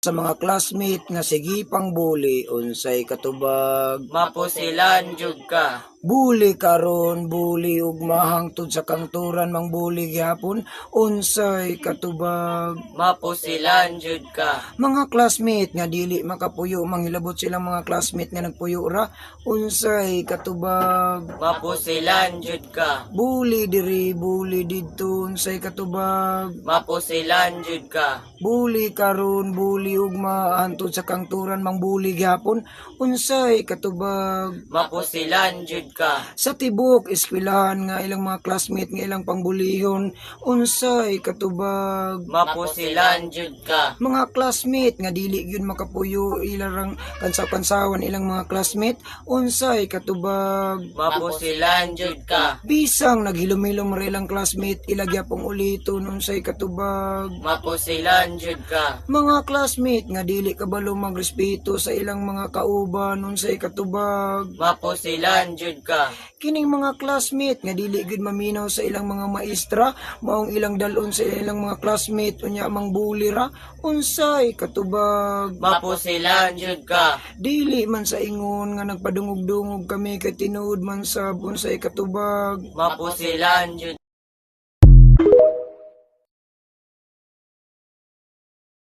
sa mga classmate nga sige pang bully unsay katubag. Mapusilan jud ka. Bully karon, bully ug mahangtod sa kangturan mang bully gyapon unsay katubag. Mapusilan jud ka. Mga classmate nga dili makapuyo manghilabot silang mga classmate nga nagpuyo ra unsay katubag. Mapusilan jud ka. Bully diri, bully didto unsay katubag. Mapusilan jud ka. Bully karon, bully ug mahangtod sa kangturan mang bully gyapon unsay katubag. Mapusilan jud ka. Sa tibok eskwelahan nga ilang mga classmate nga ilang pangbulihon unsay katubag. Mapusilan jud ka. Mga classmate nga dili gyud makapuyo ilang kansaw-kansawan ilang mga classmate unsay katubag. Mapusilan jud ka. Bisang naghilom-hilom ra ilang classmate ilagyapong uliton unsay katubag. Mapusilan jud ka. Mga classmate nga dili kabalo magrespeto sa ilang mga kauban unsay katubag. Mapusilan jud ka. Kining mga classmate nga dili gid maminaw sa ilang mga maestra maong ilang dalon sa ilang mga classmate unya mang bully ra unsay katubag. Mapusilan jud ka. Dili man sa ingon nga nagpadungog-dungog kami kay tinuod man sa unsay katubag. Mapusilan jud